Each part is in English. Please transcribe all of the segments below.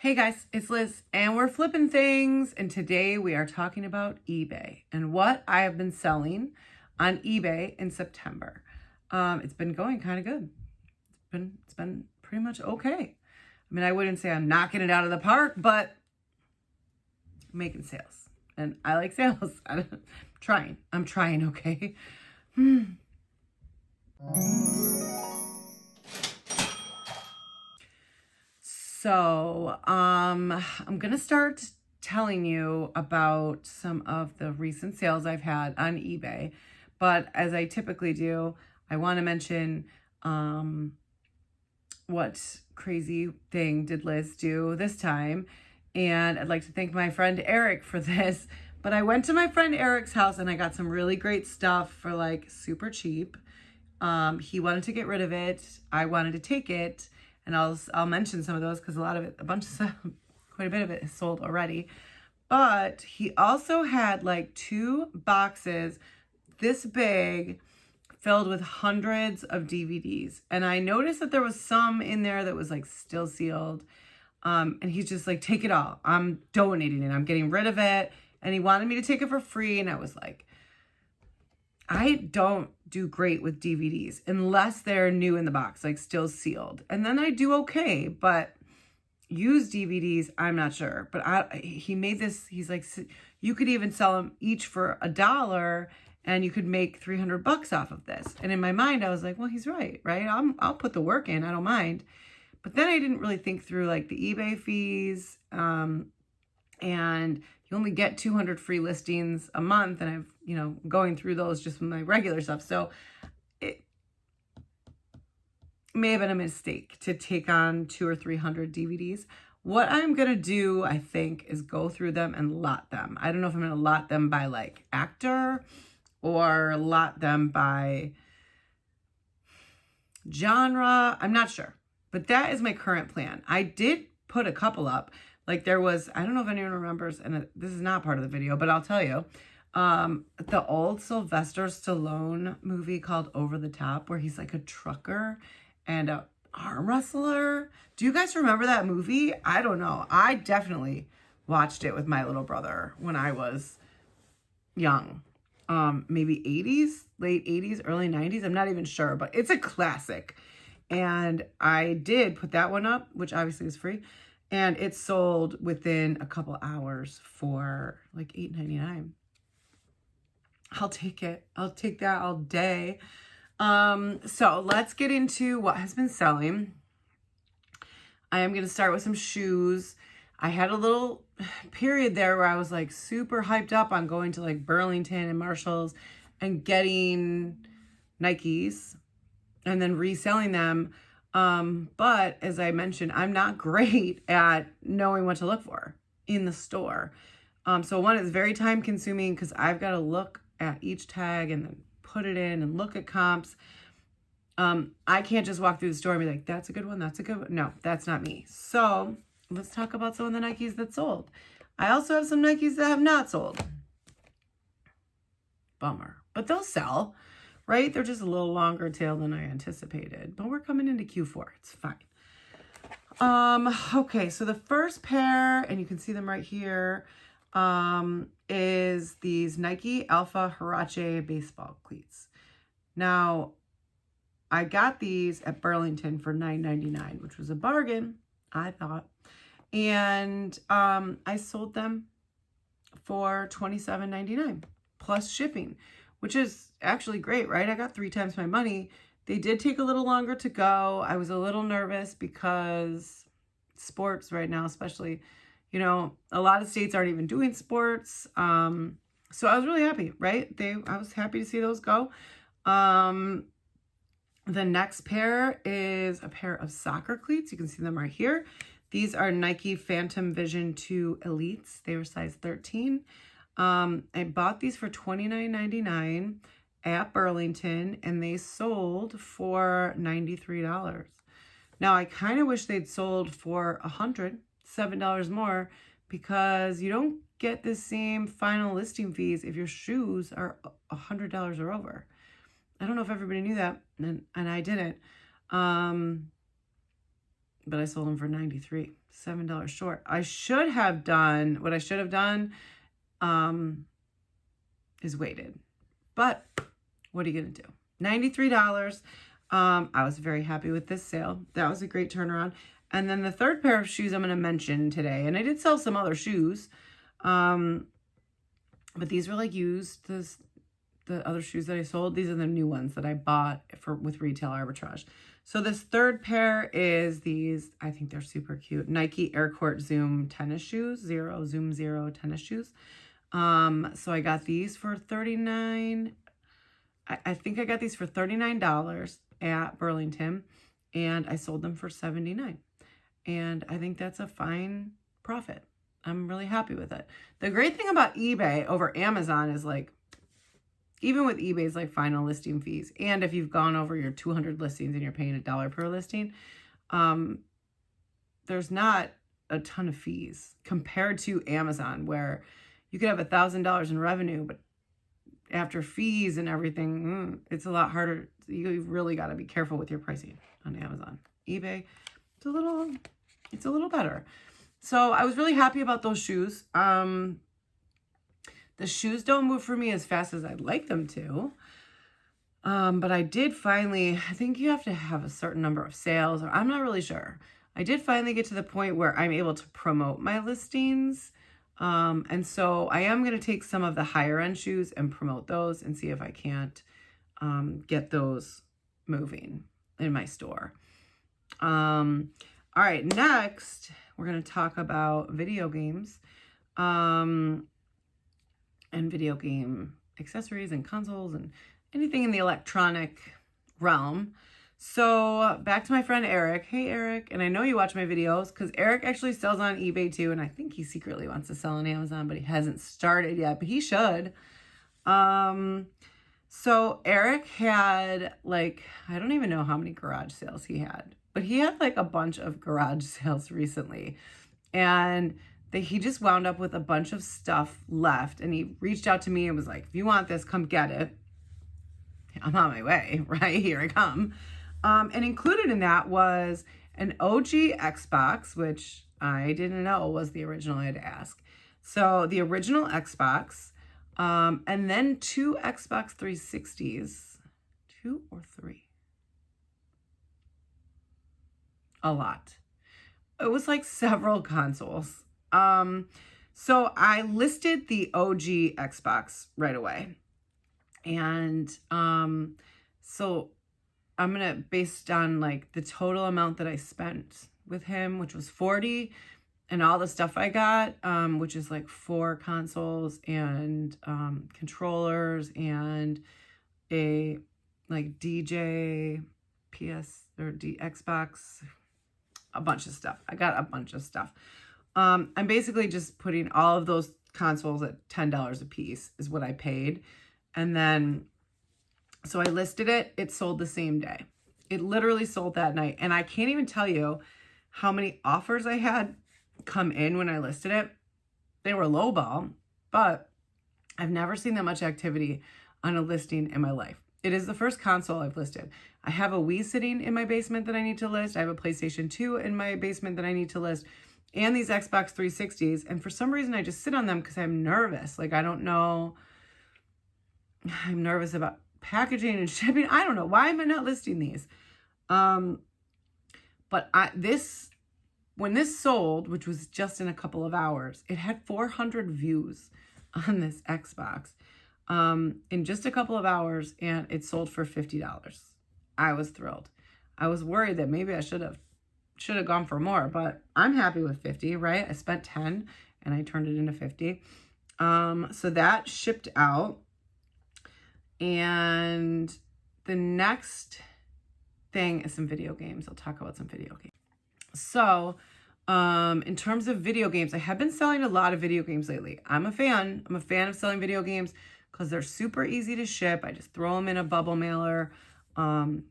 Hey guys, it's Liz and we're flipping things, and today we are talking about eBay and what I have been selling on eBay in September. It's been going kind of good. It's been pretty much okay. I mean, I wouldn't say I'm knocking it out of the park, but I'm making sales, and I like sales. I'm trying, okay? So, I'm gonna start telling you about some of the recent sales I've had on eBay. But as I typically do, I want to mention what crazy thing did Liz do this time. And I'd like to thank my friend Eric for this. But I went to my friend Eric's house and I got some really great stuff for like super cheap. He wanted to get rid of it. I wanted to take it. And I'll mention some of those because quite a bit of it is sold already. But he also had like 2 boxes this big filled with hundreds of DVDs. And I noticed that there was some in there that was like still sealed. And he's just like, take it all. I'm donating it. I'm getting rid of it. And he wanted me to take it for free. And I was like, I don't do great with DVDs unless they're new in the box, like still sealed. And then I do okay, but used DVDs, I'm not sure. But he made this, he's like, you could even sell them each for $1 and you could make $300 off of this. And in my mind, I was like, well, he's right? I'll put the work in, I don't mind. But then I didn't really think through like the eBay fees, and you only get 200 free listings a month. And I've, going through those just with my regular stuff. So it may have been a mistake to take on 200 or 300 DVDs. What I'm going to do, I think, is go through them and lot them. I don't know if I'm going to lot them by like actor or lot them by genre. I'm not sure, but that is my current plan. I did put a couple up. Like there was, I don't know if anyone remembers, and this is not part of the video, but I'll tell you, the old Sylvester Stallone movie called Over the Top, where he's like a trucker and a arm wrestler. Do you guys remember that movie? I don't know. I definitely watched it with my little brother when I was young. Maybe 80s, late 80s, early 90s. I'm not even sure, but it's a classic. And I did put that one up, which obviously is free. And it sold within a couple hours for like $8.99. I'll take it. I'll take that all day. So let's get into what has been selling. I am going to start with some shoes. I had a little period there where I was like super hyped up on going to like Burlington and Marshall's and getting Nikes and then reselling them. But as I mentioned, I'm not great at knowing what to look for in the store. So one, is very time consuming because I've got to look at each tag and then put it in and look at comps. I can't just walk through the store and be like, that's a good one. That's a good one. No, that's not me. So let's talk about some of the Nikes that sold. I also have some Nikes that have not sold. Bummer, but they'll sell. Right? They're just a little longer tail than I anticipated, but we're coming into Q4. It's fine. Okay, so the first pair, and you can see them right here, is these Nike Alpha Huarache baseball cleats. Now, I got these at Burlington for $9.99, which was a bargain, I thought. And I sold them for $27.99 plus shipping, which is actually great, right? I got 3 times my money. They did take a little longer to go. I was a little nervous because sports right now, especially, a lot of states aren't even doing sports. So I was really happy, right? I was happy to see those go. The next pair is a pair of soccer cleats. You can see them right here. These are Nike Phantom Vision 2 Elites. They were size 13. I bought these for $29.99 at Burlington, and they sold for $93. Now, I kind of wish they'd sold for $7 more, because you don't get the same final listing fees if your shoes are $100 or over. I don't know if everybody knew that, and I didn't. but I sold them for $93, $7 short. What I should have done is waited. But what are you going to do? $93. I was very happy with this sale. That was a great turnaround. And then the third pair of shoes I'm going to mention today, and I did sell some other shoes, but these were like used. The other shoes that I sold, these are the new ones that I bought with retail arbitrage. So this third pair is these, I think they're super cute, Nike Air Court Zoom tennis shoes, Zoom Zero tennis shoes. So I got these for $39. I think I got these for $39 at Burlington, and I sold them for $79. And I think that's a fine profit. I'm really happy with it. The great thing about eBay over Amazon is like, even with eBay's like final listing fees, and if you've gone over your 200 listings and you're paying $1 per listing, there's not a ton of fees compared to Amazon, where you could have $1,000 in revenue, but after fees and everything, it's a lot harder. You really got to be careful with your pricing on Amazon. eBay, it's a little better. So I was really happy about those shoes. The shoes don't move for me as fast as I'd like them to. But I did finally, I think you have to have a certain number of sales, or I'm not really sure. I did finally get to the point where I'm able to promote my listings. And so I am going to take some of the higher end shoes and promote those and see if I can't get those moving in my store. All right, next we're going to talk about video games. And video game accessories and consoles and anything in the electronic realm. So back to my friend Eric. Hey, Eric. And I know you watch my videos because Eric actually sells on eBay too. And I think he secretly wants to sell on Amazon, but he hasn't started yet, but he should. So Eric had like, I don't even know how many garage sales he had, but he had like a bunch of garage sales recently. And he just wound up with a bunch of stuff left, and he reached out to me and was like, if you want this, come get it. I'm on my way, right? Here I come. And included in that was an OG Xbox, which I didn't know was the original. I had to ask. So the original Xbox, and then 2 Xbox 360s, 2 or 3? A lot. It was like several consoles. So I listed the OG Xbox right away. And, so I'm going to, based on like the total amount that I spent with him, which was 40, and all the stuff I got, which is like 4 consoles and, controllers and a like DJ, Xbox, a bunch of stuff. I got a bunch of stuff. I'm basically just putting all of those consoles at $10 a piece is what I paid. And then, so I listed it. It sold the same day. It literally sold that night. And I can't even tell you how many offers I had come in when I listed it. They were lowball, but I've never seen that much activity on a listing in my life. It is the first console I've listed. I have a Wii sitting in my basement that I need to list. I have a PlayStation 2 in my basement that I need to list. And these Xbox 360s. And for some reason, I just sit on them because I'm nervous. Like, I don't know. I'm nervous about packaging and shipping. I don't know. Why am I not listing these? But when this sold, which was just in a couple of hours, it had 400 views on this Xbox in just a couple of hours, and it sold for $50. I was thrilled. I was worried that maybe I should have gone for more, but I'm happy with 50, right? I spent 10 and I turned it into 50. So that shipped out. And the next thing is some video games. I'll talk about some video games. So, in terms of video games, I have been selling a lot of video games lately. I'm a fan of selling video games because they're super easy to ship. I just throw them in a bubble mailer,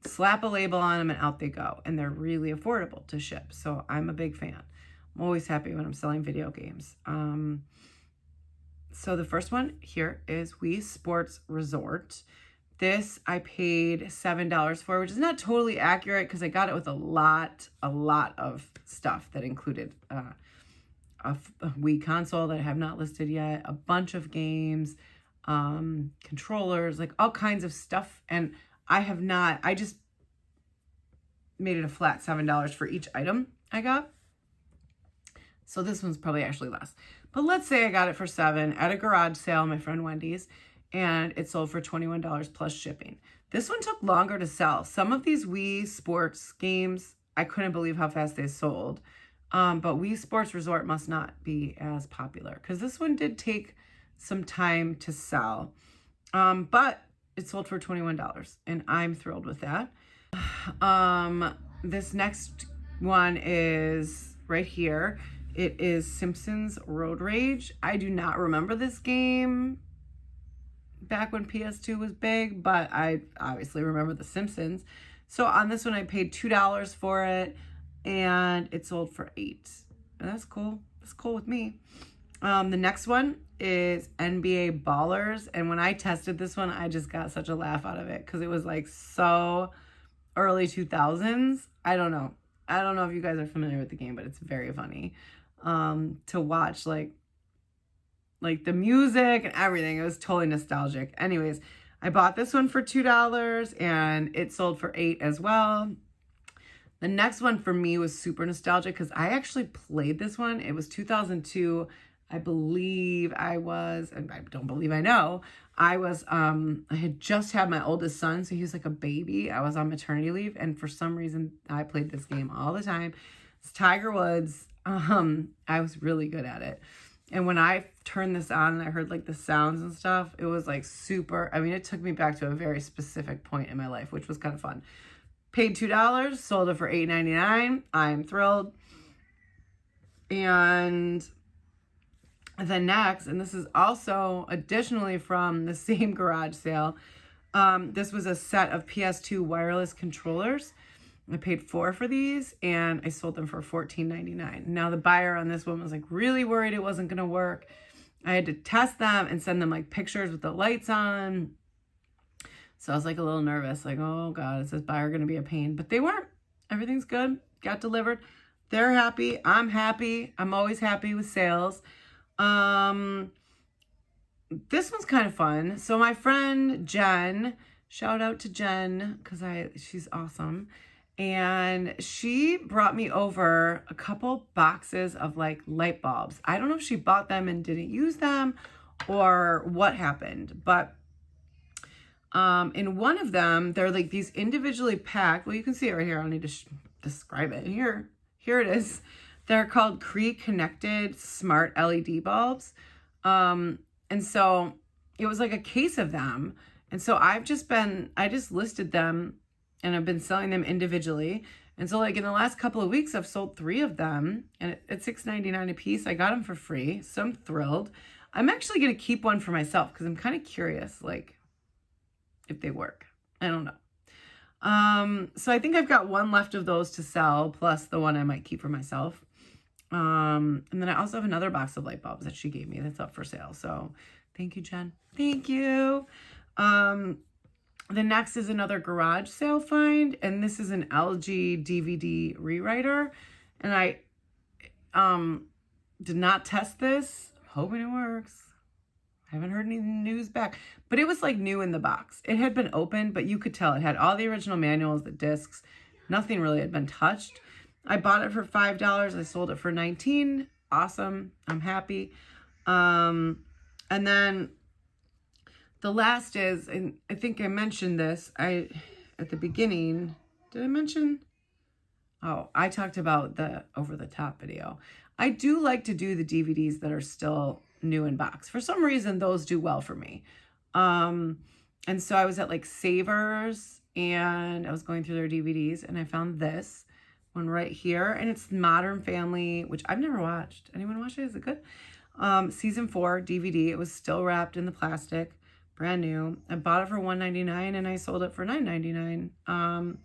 slap a label on them, and out they go. And they're really affordable to ship. So I'm a big fan. I'm always happy when I'm selling video games. So the first one here is Wii Sports Resort. This I paid $7 for, which is not totally accurate because I got it with a lot of stuff that included a Wii console that I have not listed yet, a bunch of games, controllers, like all kinds of stuff. And I just made it a flat $7 for each item I got. So this one's probably actually less. But let's say I got it for $7 at a garage sale, my friend Wendy's, and it sold for $21 plus shipping. This one took longer to sell. Some of these Wii Sports games, I couldn't believe how fast they sold. But Wii Sports Resort must not be as popular because this one did take some time to sell. But it sold for $21 and I'm thrilled with that. This next one is right here. It is Simpsons Road Rage. I do not remember this game back when PS2 was big, but I obviously remember The Simpsons. So on this one, I paid $2 for it, and it sold for $8. And that's cool. That's cool with me. The next one is NBA Ballers, and when I tested this one, I just got such a laugh out of it because it was like so early 2000s. I don't know if you guys are familiar with the game, but it's very funny to watch, like the music and everything. It was totally nostalgic. Anyways, I bought this one for $2 and it sold for $8 as well. The next one for me was super nostalgic because I actually played this one. It was 2002. I believe I was, and I don't believe I know, I had just had my oldest son, so he was like a baby. I was on maternity leave, and for some reason, I played this game all the time. It's Tiger Woods. I was really good at it. And when I turned this on and I heard like the sounds and stuff, it was like super, I mean, it took me back to a very specific point in my life, which was kind of fun. Paid $2, sold it for $8.99. I'm thrilled. And the next, and this is also additionally from the same garage sale, this was a set of PS2 wireless controllers. I paid $4 for these and I sold them for $14.99. Now the buyer on this one was like really worried it wasn't going to work. I had to test them and send them like pictures with the lights on. So I was like a little nervous, like, oh God, is this buyer going to be a pain? But they weren't. Everything's good. Got delivered. They're happy. I'm happy. I'm always happy with sales. This one's kind of fun. So my friend Jen, shout out to Jen because she's awesome. And she brought me over a couple boxes of like light bulbs. I don't know if she bought them and didn't use them or what happened, but in one of them, they're like these individually packed. Well, you can see it right here. I don't need to describe it. Here it is. They're called Cree Connected Smart LED bulbs. And so it was like a case of them. And so I just listed them and I've been selling them individually. And so like in the last couple of weeks, I've sold 3 of them and at $6.99 a piece. I got them for free. So I'm thrilled. I'm actually going to keep one for myself because I'm kind of curious, like if they work. I don't know. So I think I've got one left of those to sell, plus the one I might keep for myself. And then I also have another box of light bulbs that she gave me that's up for sale. So thank you, Jen. Thank you. The next is another garage sale find, and this is an LG DVD rewriter. And I did not test this. Hoping it works. I haven't heard any news back, but it was like new in the box. It had been opened, but you could tell it had all the original manuals, the discs. Nothing really had been touched. I bought it for $5. I sold it for $19. Awesome. I'm happy. And then the last is, and I think I mentioned this at the beginning. Did I mention? Oh, I talked about the over the top video. I do like to do the DVDs that are still new in box. For some reason, those do well for me. And so I was at like Savers and I was going through their DVDs and I found this one right here. And it's Modern Family, which I've never watched. Anyone watch it? Is it good? Season 4 DVD. It was still wrapped in the plastic, brand new. I bought it for $1.99 and I sold it for $9.99.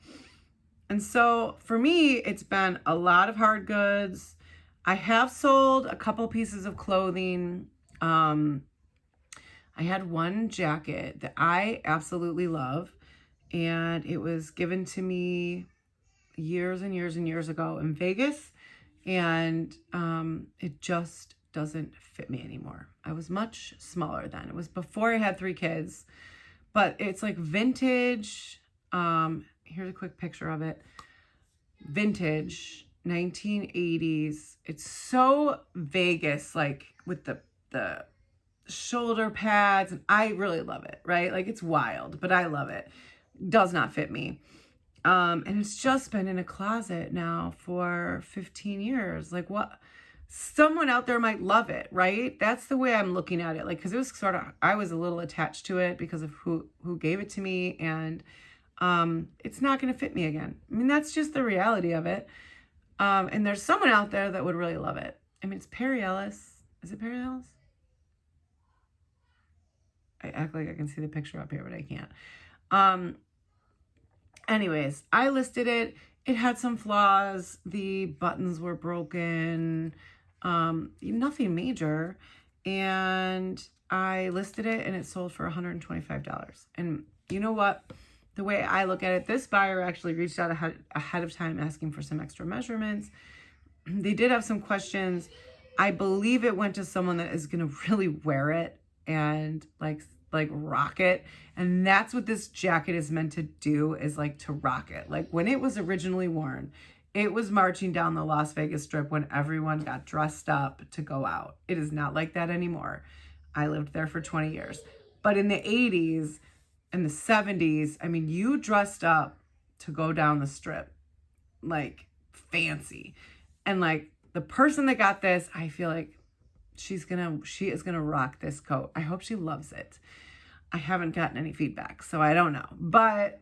And so for me, it's been a lot of hard goods. I have sold a couple pieces of clothing. I I had one jacket that I absolutely love, and it was given to me years and years and years ago in Vegas, and it just doesn't fit me anymore. I was much smaller then. It was before I had 3 kids, but it's like vintage. Here's a quick picture of it. Vintage 1980s. It's so Vegas, like with the shoulder pads, and I really love it, right? Like it's wild, but I love it. Does not fit me. And it's just been in a closet now for 15 years. Like what? Someone out there might love it, right? That's the way I'm looking at it. Like, cause it was sort of, I was a little attached to it because of who gave it to me, and it's not going to fit me again. I mean, that's just the reality of it. And there's someone out there that would really love it. I mean, it's Perry Ellis. Is it Perry Ellis? I act like I can see the picture up here, but I can't. Anyways, I listed it. It had some flaws. The buttons were broken. Nothing major. And I listed it, and it sold for $125. And you know what? The way I look at it, this buyer actually reached out ahead of time asking for some extra measurements. They did have some questions. I believe it went to someone that is going to really wear it and like rock it. And that's what this jacket is meant to do, is like to rock it. Like when it was originally worn, it was marching down the Las Vegas Strip when everyone got dressed up to go out. It is not like that anymore. I lived there for 20 years. But in the 80s and the 70s, I mean, you dressed up to go down the Strip, like fancy. And like the person that got this, I feel like she is gonna rock this coat. I hope she loves it. I haven't gotten any feedback, so I don't know. But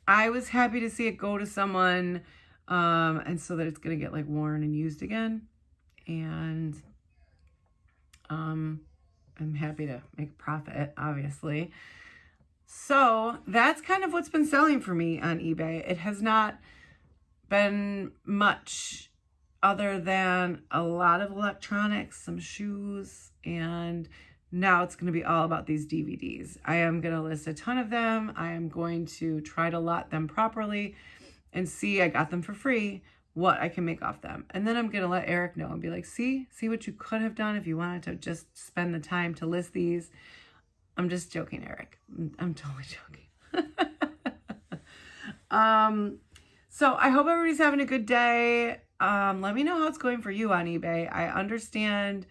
I was happy to see it go to someone, and so that it's gonna get like worn and used again. And I'm happy to make a profit, obviously. So that's kind of what's been selling for me on eBay. It has not been much other than a lot of electronics, some shoes, and now it's going to be all about these DVDs. I am going to list a ton of them. I am going to try to lot them properly and see, I got them for free, what I can make off them. And then I'm going to let Eric know and be like, see what you could have done if you wanted to just spend the time to list these. I'm just joking, Eric. I'm totally joking. So I hope everybody's having a good day. Let me know how it's going for you on eBay. I understand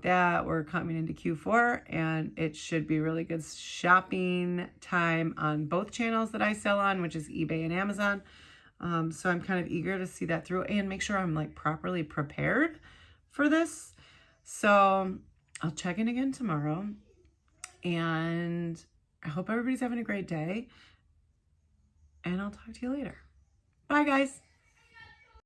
that we're coming into Q4 and it should be really good shopping time on both channels that I sell on, which is eBay and Amazon. So I'm kind of eager to see that through and make sure I'm like properly prepared for this. So I'll check in again tomorrow, and I hope everybody's having a great day, and I'll talk to you later. Bye, guys.